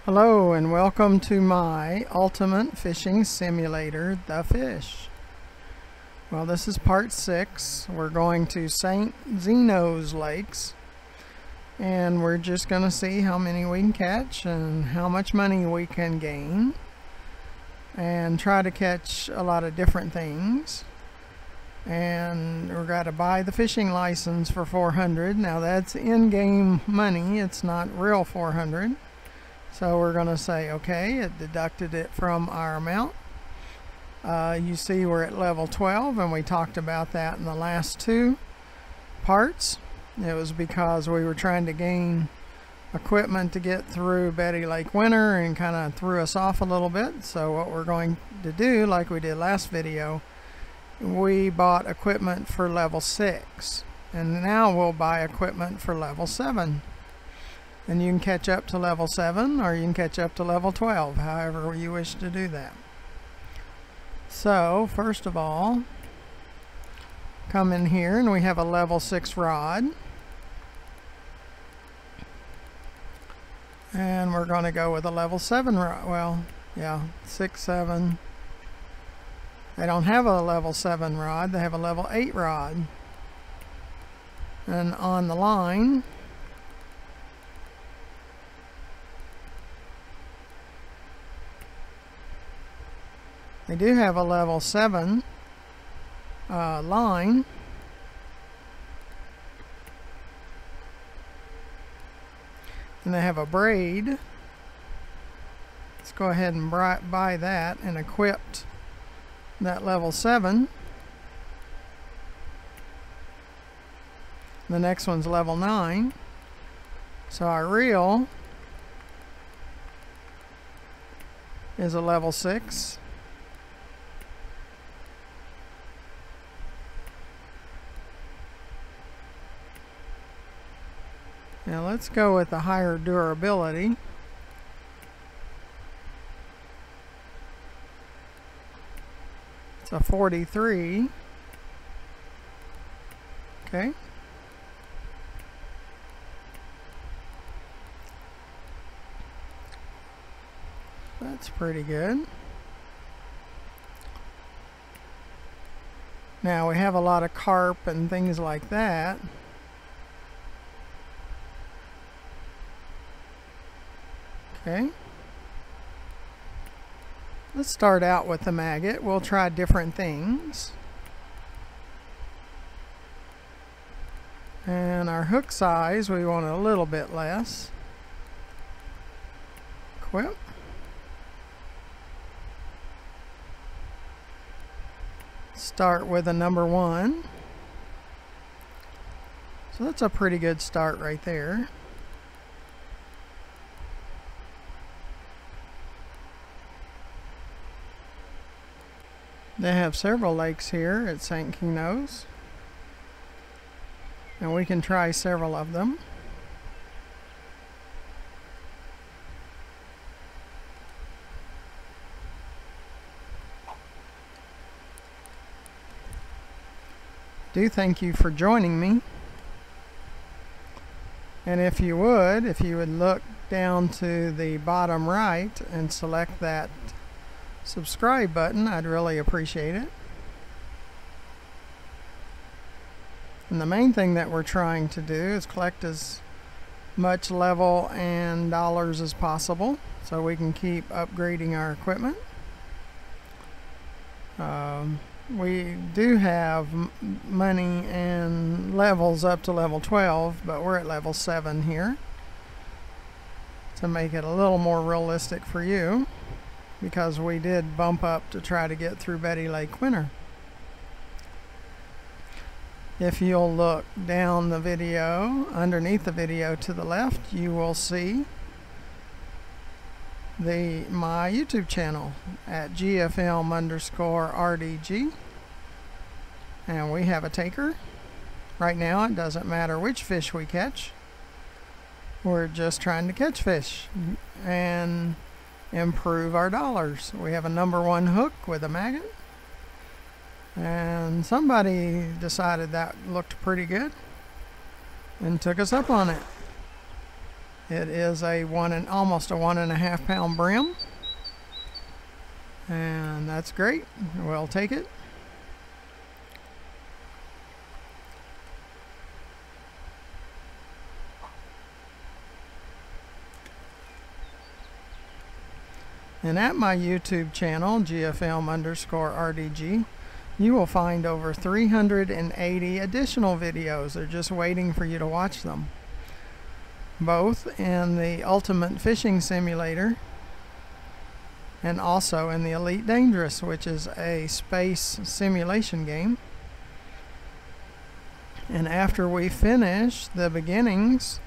Hello and welcome to my ultimate fishing simulator, The Fish. Well, this is part 6. We're going to St. Zeno's Lakes and we're just going to see how many we can catch and how much money we can gain and try to catch a lot of different things. And we're going to buy the fishing license for $400. Now that's in-game money, it's not real $400. So we're going to say, okay, it deducted it from our amount. You see we're at level 12, and we talked about that in the last two parts. It was because we were trying to gain equipment to get through Betty Lake Winter and kind of threw us off a little bit. So what we're going to do, like we did last video, we bought equipment for level 6. And now we'll buy equipment for level 7. And you can catch up to level 7 or you can catch up to level 12, however you wish to do that. So first of all, come in here and we have a level 6 rod. And we're going to go with a level 7 rod. Well, yeah, 6, 7. They don't have a level 7 rod, they have a level 8 rod. And on the line, they do have a level 7 line. And they have a braid. Let's go ahead and buy that and equip that level 7. The next one's level 9. So our reel is a level 6. Now let's go with the higher durability. It's a 43. Okay. That's pretty good. Now we have a lot of carp and things like that. Okay. Let's start out with the maggot. We'll try different things. And our hook size, we want a little bit less. Equip. Start with a number 1. So that's a pretty good start right there. They have several lakes here at St. Zeno's, and we can try several of them. Do thank you for joining me. And if you would look down to the bottom right and select that subscribe button, I'd really appreciate it. And the main thing that we're trying to do is collect as much level and dollars as possible so we can keep upgrading our equipment. We do have money and levels up to level 12, but we're at level 7 here to make it a little more realistic for you, because we did bump up to try to get through Betty Lake Winter. If you'll look down the video, underneath the video to the left, you will see my YouTube channel at GFM_RDG. And we have a taker. Right now it doesn't matter which fish we catch. We're just trying to catch fish and improve our dollars. We have a number 1 hook with a maggot, and somebody decided that looked pretty good and took us up on it. It is a almost a 1.5 pound brim, and that's great. We'll take it. And at my YouTube channel, GFM_RDG, you will find over 380 additional videos. They're just waiting for you to watch them. Both in the Ultimate Fishing Simulator and also in the Elite Dangerous, which is a space simulation game. And after we finish the beginnings,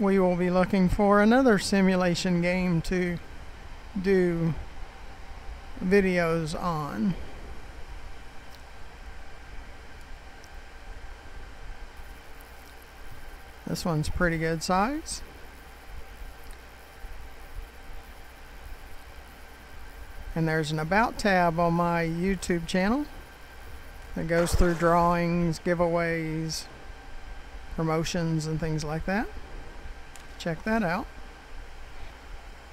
we will be looking for another simulation game to do videos on. This one's pretty good size. And there's an About tab on my YouTube channel that goes through drawings, giveaways, promotions, and things like that. Check that out.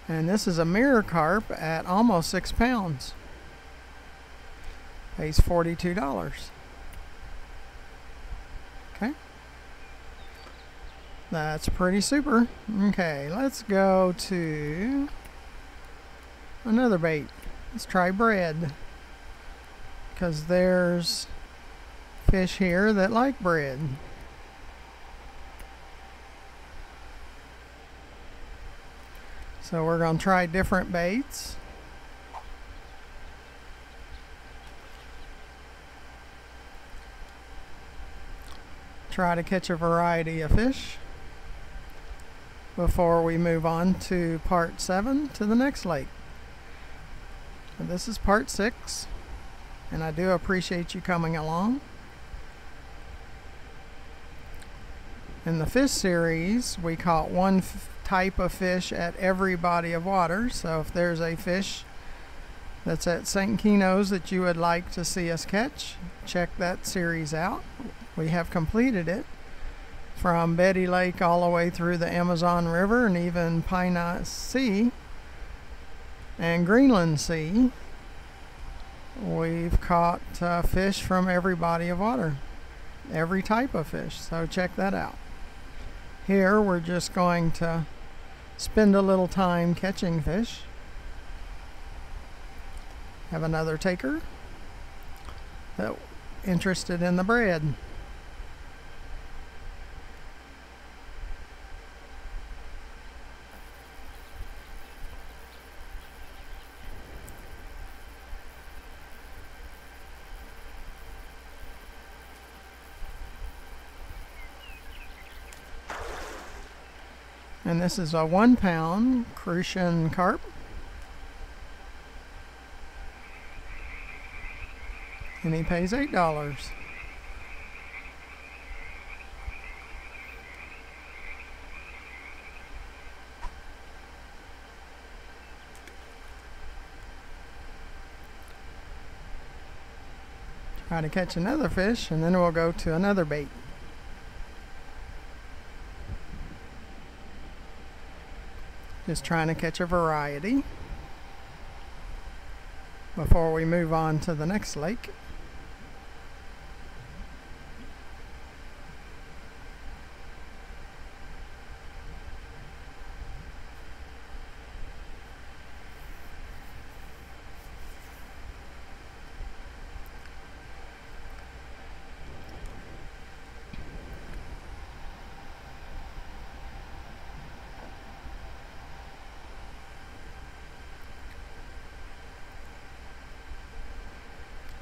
And this is a mirror carp at almost 6 pounds. Pays $42. Okay. That's pretty super. Okay, let's go to another bait. Let's try bread, because there's fish here that like bread. So we're going to try different baits. Try to catch a variety of fish before we move on to part 7 to the next lake. This is part 6, and I do appreciate you coming along. In the fish series, we caught one type of fish at every body of water. So if there's a fish that's at St. Keno's that you would like to see us catch, check that series out. We have completed it from Betty Lake all the way through the Amazon River and even Pine Sea and Greenland Sea. We've caught fish from every body of water, every type of fish, so check that out. Here we're just going to spend a little time catching fish. Have another taker that interested in the bread. And this is a 1 pound Crucian carp. And he pays $8. Try to catch another fish, and then we'll go to another bait. Just trying to catch a variety before we move on to the next lake.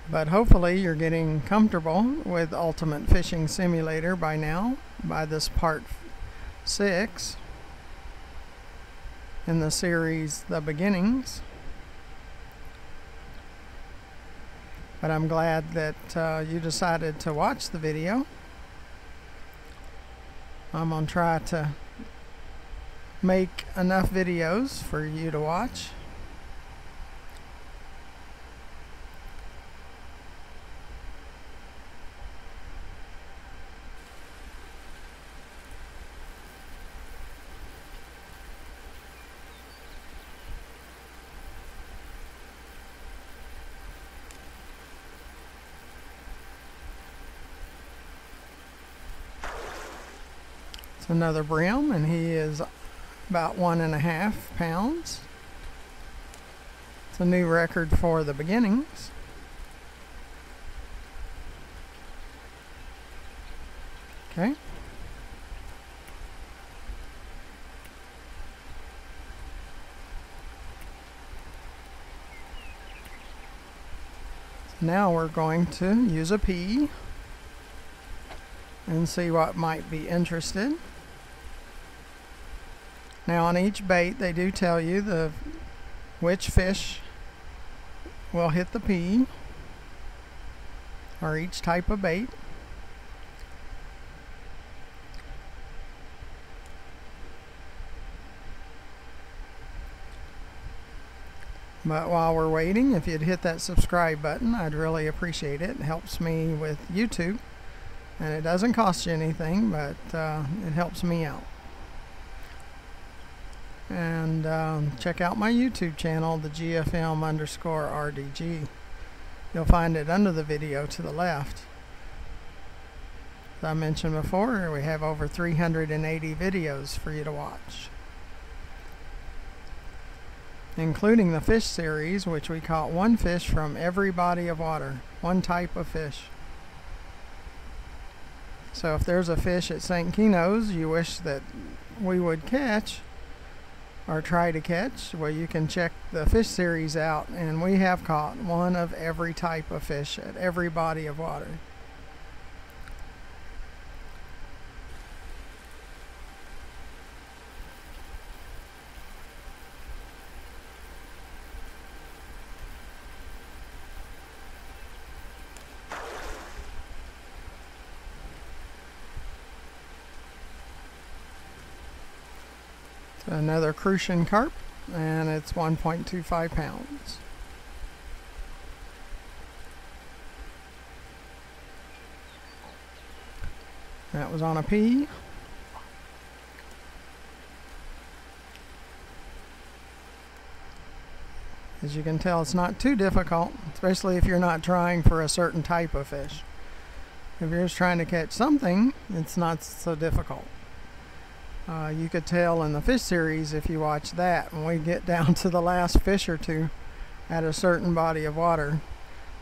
But hopefully you're getting comfortable with Ultimate Fishing Simulator by now, by this part 6 in the series The Beginnings. But I'm glad that you decided to watch the video. I'm going to try to make enough videos for you to watch. It's another brim, and he is about 1.5 pounds. It's a new record for the beginnings. Okay. Now we're going to use a pea and see what might be interested. Now on each bait they do tell you which fish will hit the pea, or each type of bait. But while we're waiting, if you'd hit that subscribe button, I'd really appreciate it. It helps me with YouTube, and it doesn't cost you anything, but it helps me out. And check out my YouTube channel, the GFM_RDG. You'll find it under the video to the left. As I mentioned before, we have over 380 videos for you to watch, including the fish series, which we caught one fish from every body of water, one type of fish. So if there's a fish at St. Keno's you wish that we would catch or try to catch, well, you can check the fish series out, and we have caught one of every type of fish at every body of water. Another crucian carp, and it's 1.25 pounds. That was on a pea. As you can tell, it's not too difficult, especially if you're not trying for a certain type of fish. If you're just trying to catch something, it's not so difficult. You could tell in the fish series, if you watch that, when we get down to the last fish or two at a certain body of water,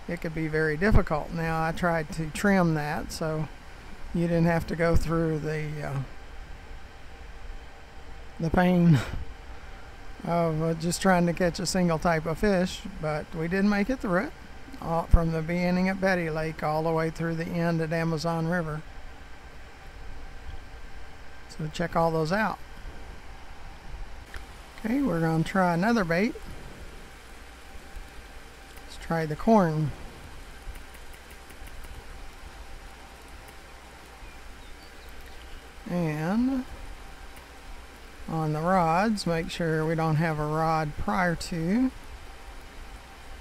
it could be very difficult. Now I tried to trim that so you didn't have to go through the pain of just trying to catch a single type of fish, but we did make it through it, from the beginning at Betty Lake all the way through the end at Amazon River. So check all those out. Okay, we're going to try another bait. Let's try the corn. And on the rods, make sure we don't have a rod prior to,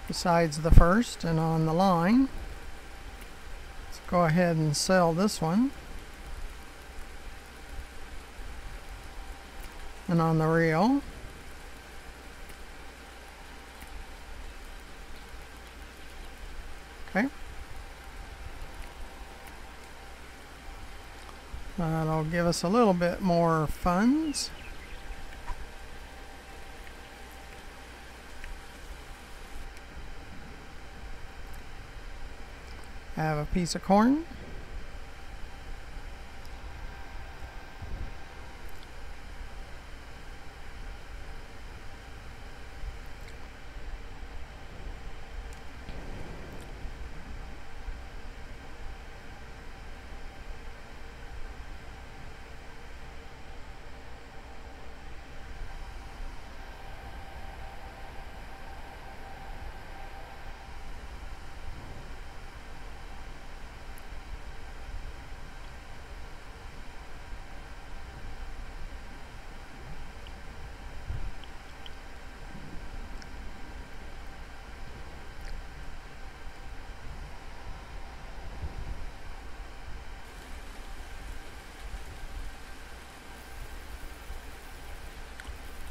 besides the first, and on the line. Let's go ahead and sell this one. And on the reel, okay, that'll give us a little bit more funds. I have a piece of corn.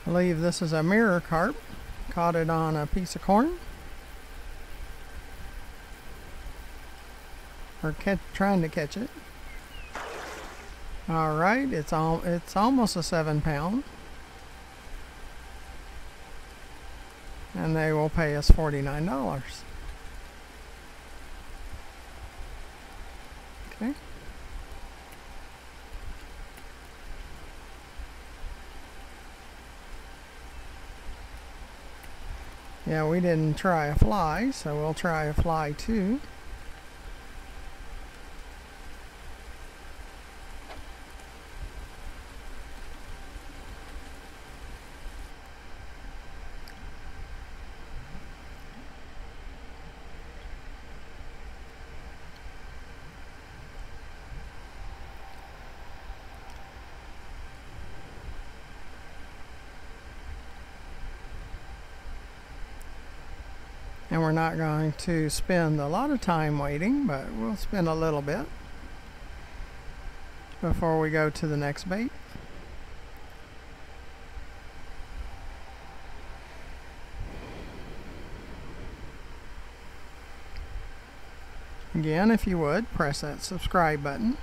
I believe this is a mirror carp. Caught it on a piece of corn. Or trying to catch it. All right, it's almost a 7 pound, and they will pay us $49. Okay. Yeah, we didn't try a fly, so we'll try a fly too. And we're not going to spend a lot of time waiting, but we'll spend a little bit before we go to the next bait. Again, if you would, press that subscribe button.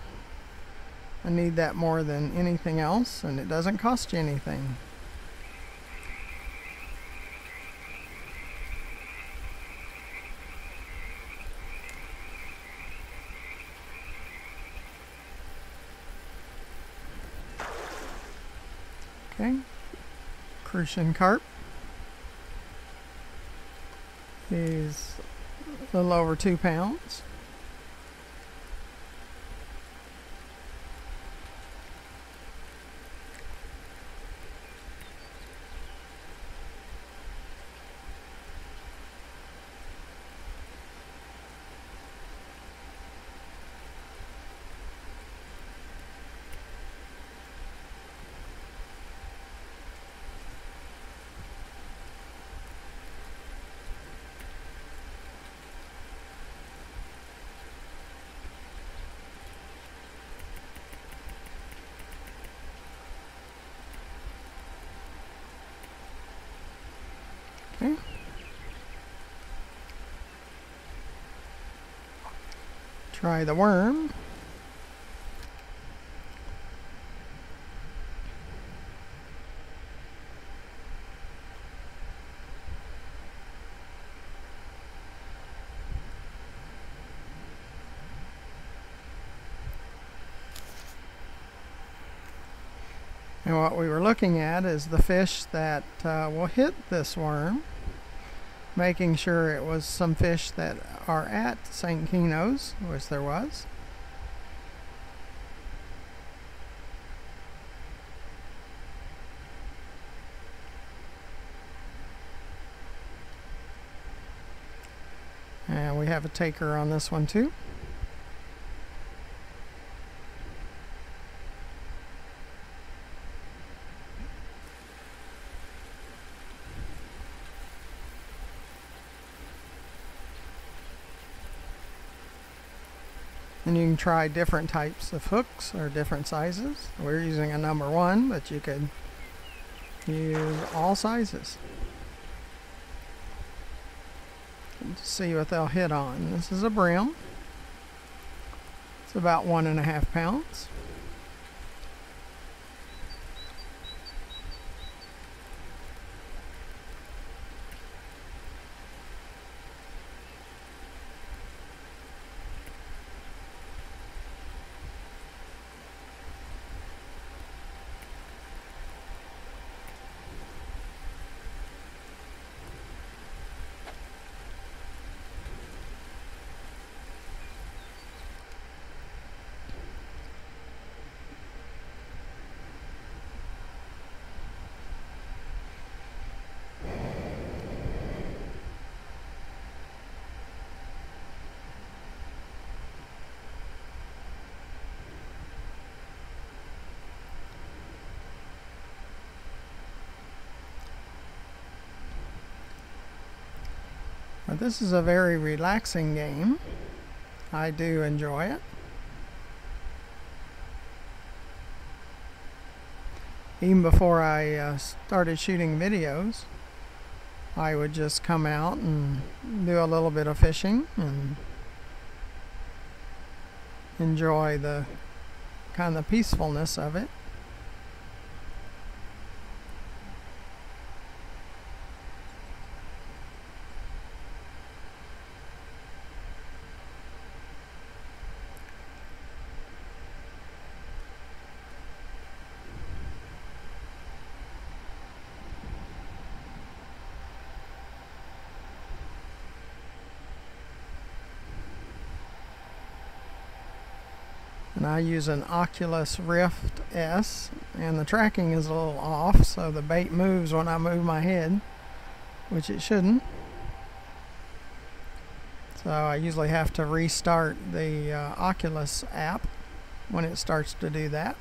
I need that more than anything else, and it doesn't cost you anything. Okay, Crucian carp. He's a little over 2 pounds. Okay. Try the worm. And what we were looking at is the fish that will hit this worm, making sure it was some fish that are at St. Keno's, which there was. And we have a taker on this one too. And you can try different types of hooks or different sizes. We're using a number 1, but you could use all sizes. To see what they'll hit on. This is a brim. It's about 1.5 pounds. But this is a very relaxing game. I do enjoy it. Even before I started shooting videos, I would just come out and do a little bit of fishing and enjoy the kind of the peacefulness of it. And I use an Oculus Rift S, and the tracking is a little off, so the bait moves when I move my head, which it shouldn't. So I usually have to restart the Oculus app when it starts to do that.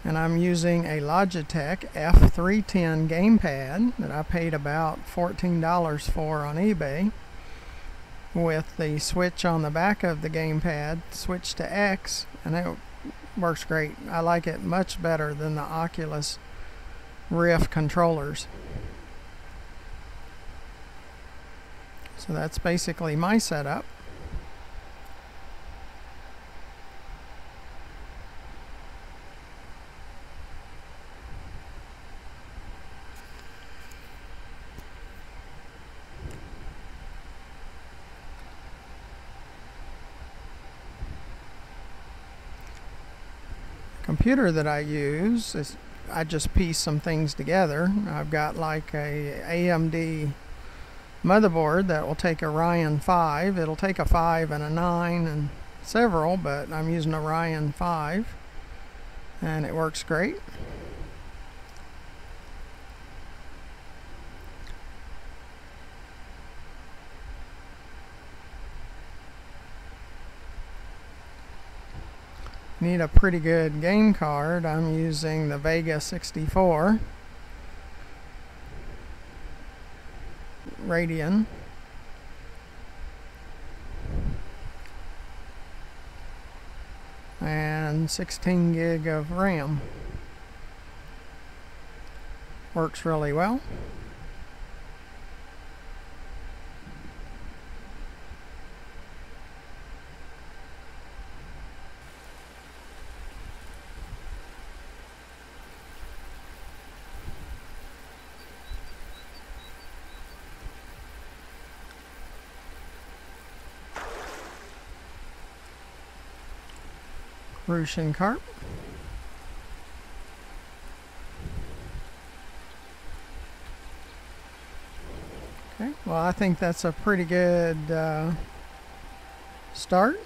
And I'm using a Logitech F310 gamepad that I paid about $14 for on eBay, with the switch on the back of the gamepad switch to X, and it works great. I like it much better than the Oculus Rift controllers. So that's basically my setup. Computer that I use is, I just piece some things together. I've got like a AMD motherboard that will take a Ryzen 5. It'll take a 5 and a 9 and several, but I'm using a Ryzen 5 and it works great. Need a pretty good game card. I'm using the Vega 64 Radeon. And 16 gig of RAM. Works really well. Crucian carp. Okay, well, I think that's a pretty good start.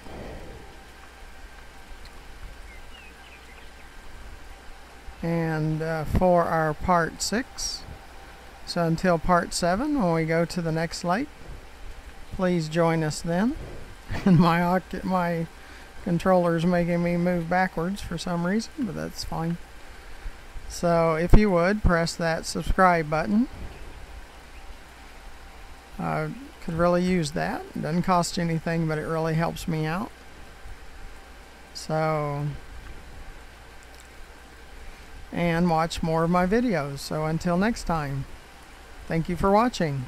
And for our part 6, so until part 7, when we go to the next lake, please join us then. And my controller's making me move backwards for some reason, but that's fine. So if you would, press that subscribe button. Could really use that. It doesn't cost you anything, but it really helps me out. So, and watch more of my videos. So until next time, thank you for watching.